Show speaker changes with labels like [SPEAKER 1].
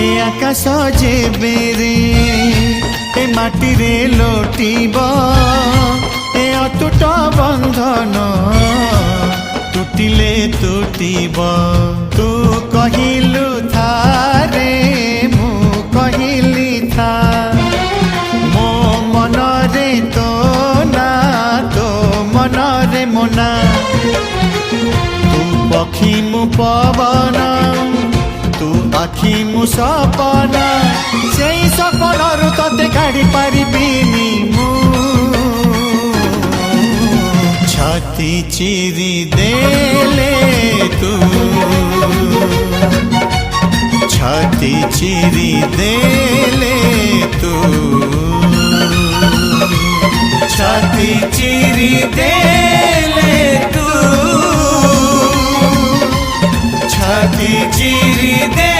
[SPEAKER 1] ए आकाश जेबेरे ए माटी रे लोटिब ए अतुट बंधन टूटिले टूटिब तू कहिलु था रे मु कहिली था मो मन रे तो ना तो मन रे मोना तू पक्षी मु पवन तू आखि मु सपना से सपन तते काढ़ी पारिबिनी मु छाती चिरी देले तू छाती चिरी देले तू छाती चिरी देले तू छाती चिरी दे